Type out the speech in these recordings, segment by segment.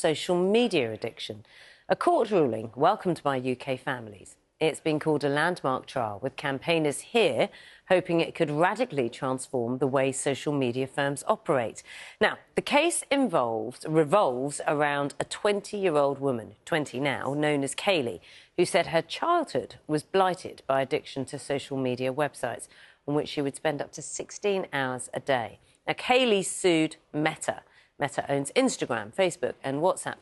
social media addiction. A court ruling welcomed by UK families. It's been called a landmark trial, with campaigners here hoping it could radically transform the way social media firms operate. Now, the case revolves around a 20-year-old woman, 20 now, known as Kaylee, who said her childhood was blighted by addiction to social media websites, on which she would spend up to 16 hours a day. Now, Kaylee sued Meta. Meta owns Instagram, Facebook and WhatsApp,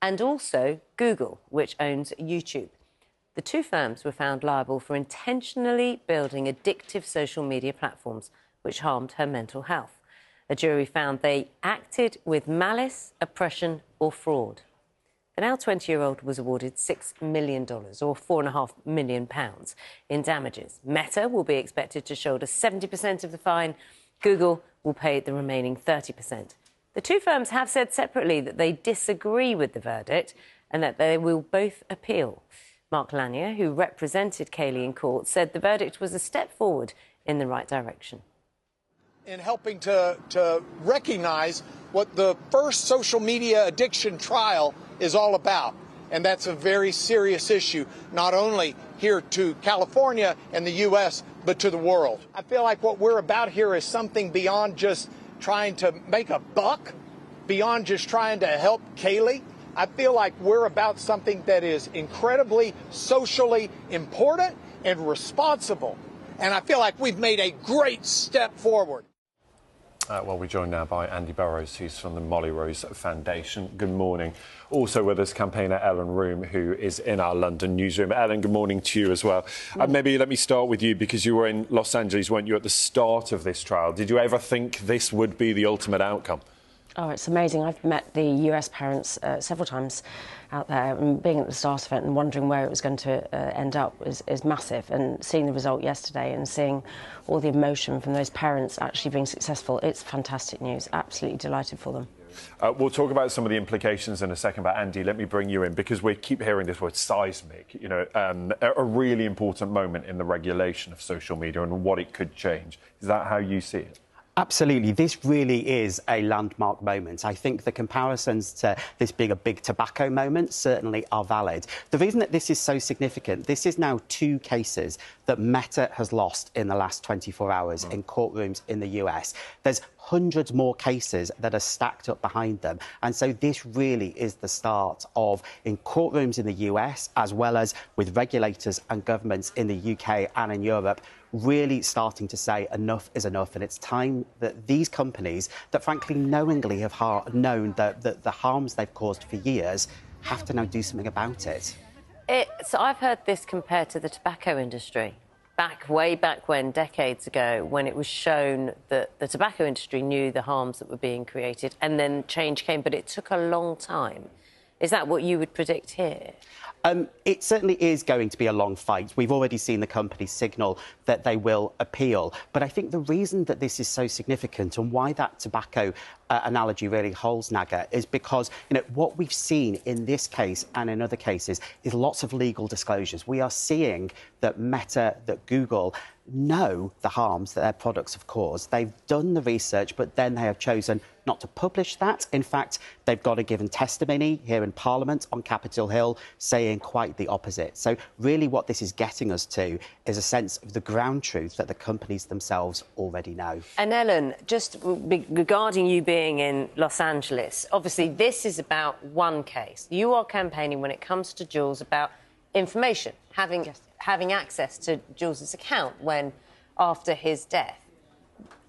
and also Google, which owns YouTube. The two firms were found liable for intentionally building addictive social media platforms which harmed her mental health. A jury found they acted with malice, oppression or fraud. The now 20-year-old was awarded $6 million, or £4.5 million, in damages. Meta will be expected to shoulder 70% of the fine. Google will pay the remaining 30%. The two firms have said separately that they disagree with the verdict and that they will both appeal. Mark Lanier, who represented Kaylee in court, said the verdict was a step forward in the right direction. In helping to recognize what the first social media addiction trial is all about. And that's a very serious issue, not only here to California and the U.S., but to the world. I feel like what we're about here is something beyond just trying to make a buck, beyond just trying to help Kaylee. I feel like we're about something that is incredibly socially important and responsible. And I feel like we've made a great step forward. Well, we're joined now by Andy Burrows, who's from the Molly Rose Foundation. Good morning. Also with us, campaigner Ellen Room, who is in our London newsroom. Ellen, good morning to you as well. Maybe let me start with you, because you were in Los Angeles, weren't you, at the start of this trial? Did you ever think this would be the ultimate outcome? Oh, it's amazing. I've met the US parents several times out there, and being at the start of it and wondering where it was going to end up is massive. And seeing the result yesterday and seeing all the emotion from those parents actually being successful, it's fantastic news. Absolutely delighted for them. We'll talk about some of the implications in a second, but Andy, let me bring you in, because we keep hearing this word seismic, you know, a really important moment in the regulation of social media and what it could change. Is that how you see it? Absolutely. This really is a landmark moment. I think the comparisons to this being a big tobacco moment certainly are valid. The reason that this is so significant, this is now 2 cases that Meta has lost in the last 24 hours in courtrooms in the US. There's hundreds more cases that are stacked up behind them. And so this really is the start of, in courtrooms in the US, as well as with regulators and governments in the UK and in Europe, really starting to say enough is enough. And it's time that these companies that frankly knowingly have known that the harms they've caused for years have to now do something about it. So I've heard this compared to the tobacco industry. Way back when, decades ago, when it was shown that the tobacco industry knew the harms that were being created, and then change came, but it took a long time. Is that what you would predict here? It certainly is going to be a long fight. We've already seen the companies signal that they will appeal. But I think the reason that this is so significant and why that tobacco analogy really holds, Naga, is because, you know, what we've seen in this case and in other cases is lots of legal disclosures. We are seeing that Meta, that Google know the harms that their products have caused. They've done the research, but then they have chosen not to publish that. In fact, they've got a given testimony here in Parliament on Capitol Hill saying quite the opposite. So really what this is getting us to is a sense of the ground truth that the companies themselves already know. And Ellen, just regarding you being in Los Angeles, obviously this is about one case. You are campaigning, when it comes to Jules, about information, having access to Jules's account after his death.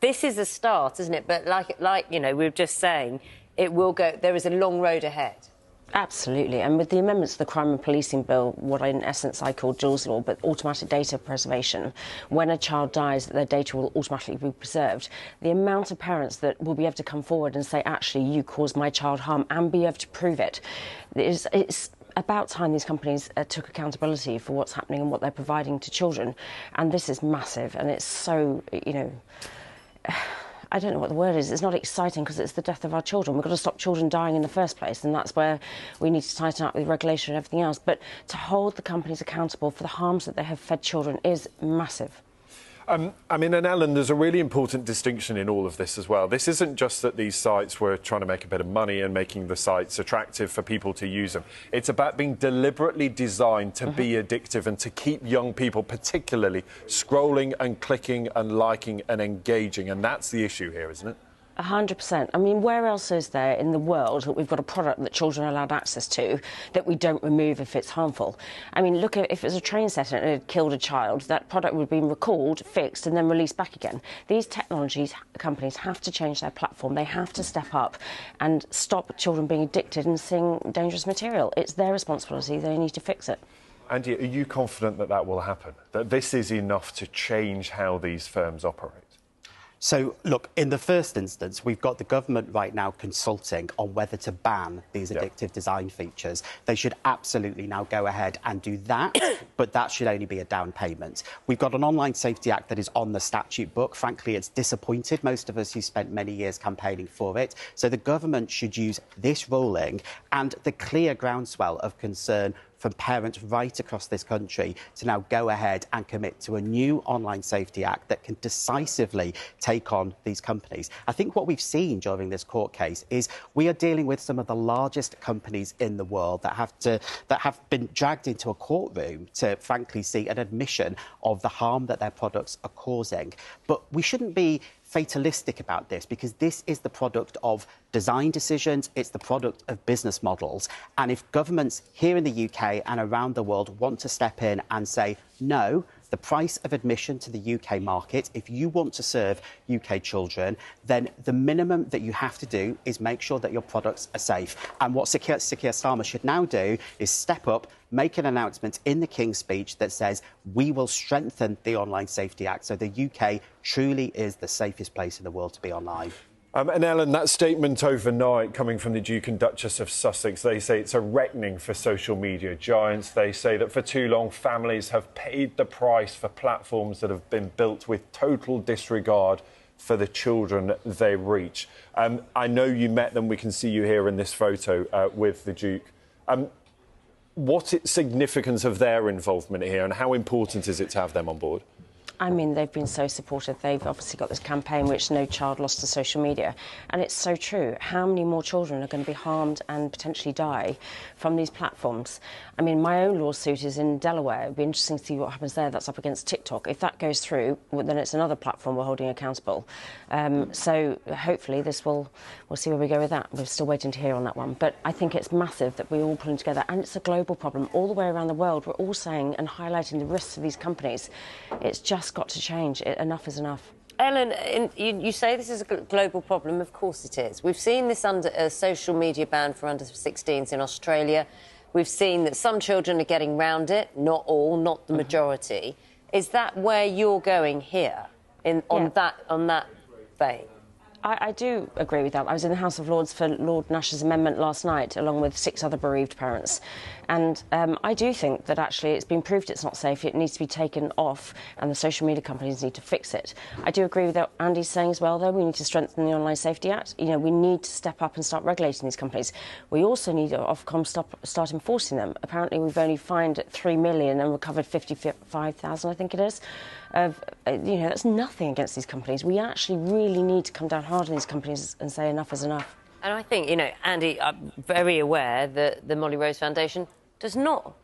This is a start, isn't it? But like you know, we were just saying, it will go. There is a long road ahead. Absolutely. And with the amendments to the Crime and Policing Bill, what in essence I call Jules Law, but automatic data preservation, when a child dies, their data will automatically be preserved. The amount of parents that will be able to come forward and say, actually, you caused my child harm, and be able to prove it, it's about time these companies took accountability for what's happening and what they're providing to children. And this is massive, and it's so, you know, I don't know what the word is. It's not exciting because it's the death of our children. We've got to stop children dying in the first place, and that's where we need to tighten up with regulation and everything else. But to hold the companies accountable for the harms that they have fed children is massive. I mean, and Ellen, there's a really important distinction in all of this as well. This isn't just that these sites were trying to make a bit of money and making the sites attractive for people to use them. It's about being deliberately designed to be addictive and to keep young people particularly scrolling and clicking and liking and engaging. And that's the issue here, isn't it? 100%. I mean, where else is there in the world that we've got a product that children are allowed access to that we don't remove if it's harmful? I mean, look, if it was a train set and it had killed a child, that product would have been recalled, fixed and then released back again. These technologies companies have to change their platform. They have to step up and stop children being addicted and seeing dangerous material. It's their responsibility. They need to fix it. Andy, are you confident that that will happen? That this is enough to change how these firms operate? So, look, in the first instance, we've got the government right now consulting on whether to ban these addictive design features. They should absolutely now go ahead and do that, but that should only be a down payment. We've got an Online Safety Act that is on the statute book. Frankly, it's disappointed most of us who spent many years campaigning for it. So the government should use this ruling and the clear groundswell of concern from parents right across this country to now go ahead and commit to a new Online Safety Act that can decisively take on these companies. I think what we've seen during this court case is we are dealing with some of the largest companies in the world that have been dragged into a courtroom to frankly see an admission of the harm that their products are causing. But we shouldn't be fatalistic about this because this is the product of design decisions, it's the product of business models. And if governments here in the UK and around the world want to step in and say, no, the price of admission to the UK market, if you want to serve UK children, then the minimum that you have to do is make sure that your products are safe. And what Sir Keir Starmer should now do is step up, make an announcement in the King's Speech that says we will strengthen the Online Safety Act so the UK truly is the safest place in the world to be online. And Ellen, that statement overnight coming from the Duke and Duchess of Sussex, they say it's a reckoning for social media giants. They say that for too long, families have paid the price for platforms that have been built with total disregard for the children they reach. I know you met them. We can see you here in this photo with the Duke. What's the significance of their involvement here and how important is it to have them on board? I mean, they've been so supportive. They've obviously got this campaign, which No Child Lost to Social Media. And it's so true. How many more children are going to be harmed and potentially die from these platforms? I mean, my own lawsuit is in Delaware. It'd be interesting to see what happens there. That's up against TikTok. If that goes through, well, then it's another platform we're holding accountable. So hopefully we'll see where we go with that. We're still waiting to hear on that one. But I think it's massive that we're all pulling together. And it's a global problem. All the way around the world, we're all saying and highlighting the risks of these companies. It's just got to change. Enough is enough. Ellen, you say this is a global problem. Of course it is. We've seen this under a social media ban for under 16s in Australia. We've seen that some children are getting round it, not all, not the majority. Is that where you're going here, on that vein? I do agree with that. I was in the House of Lords for Lord Nash's amendment last night, along with 6 other bereaved parents. And I do think that actually it's been proved it's not safe. It needs to be taken off, and the social media companies need to fix it. I do agree with what Andy's saying as well, though. We need to strengthen the Online Safety Act. You know, we need to step up and start regulating these companies. We also need Ofcom start enforcing them. Apparently, we've only fined 3 million and recovered 55,000, I think it is. That's nothing against these companies. We actually really need to come down hard on these companies and say enough is enough. And I think, Andy, I'm very aware that the Molly Rose Foundation does not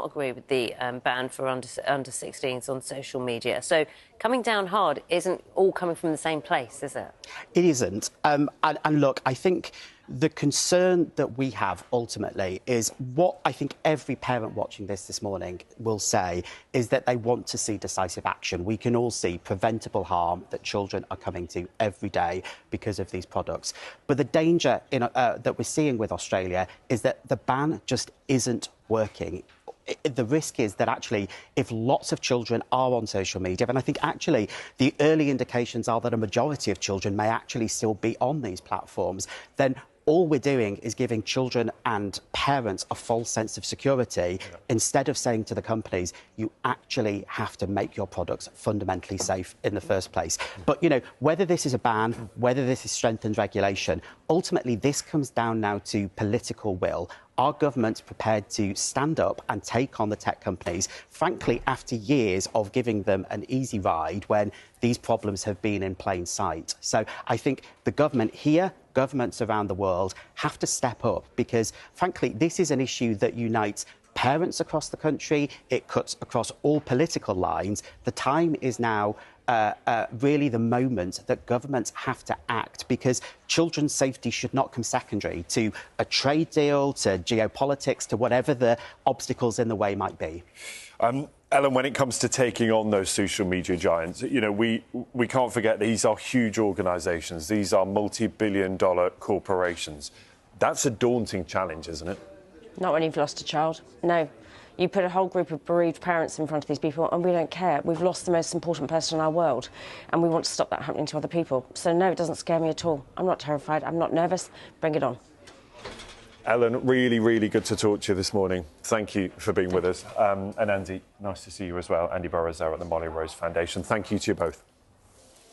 agree with the ban for under 16s on social media. So coming down hard isn't all coming from the same place, is it? It isn't. And look, I think the concern that we have ultimately is what I think every parent watching this morning will say is that they want to see decisive action. We can all see preventable harm that children are coming to every day because of these products. But the danger that we're seeing with Australia is that the ban just isn't working. The risk is that actually, if lots of children are on social media, and I think actually the early indications are that a majority of children may actually still be on these platforms, then all we're doing is giving children and parents a false sense of security instead of saying to the companies, you actually have to make your products fundamentally safe in the first place. But, you know, whether this is a ban, whether this is strengthened regulation, ultimately this comes down now to political will. Our government's prepared to stand up and take on the tech companies, frankly, after years of giving them an easy ride when these problems have been in plain sight. So I think the government here, governments around the world, have to step up because, frankly, this is an issue that unites parents across the country. It cuts across all political lines. The time is now really the moment that governments have to act because children's safety should not come secondary to a trade deal, to geopolitics, to whatever the obstacles in the way might be. Ellen, when it comes to taking on those social media giants, you know, we can't forget these are huge organisations. These are multi-billion-dollar corporations. That's a daunting challenge, isn't it? Not when you've lost a child. No. You put a whole group of bereaved parents in front of these people and we don't care. We've lost the most important person in our world and we want to stop that happening to other people. So, no, it doesn't scare me at all. I'm not terrified. I'm not nervous. Bring it on. Ellen, really, really good to talk to you this morning. Thank you for being with us. And Andy, nice to see you as well. Andy Burrows there at the Molly Rose Foundation. Thank you to you both.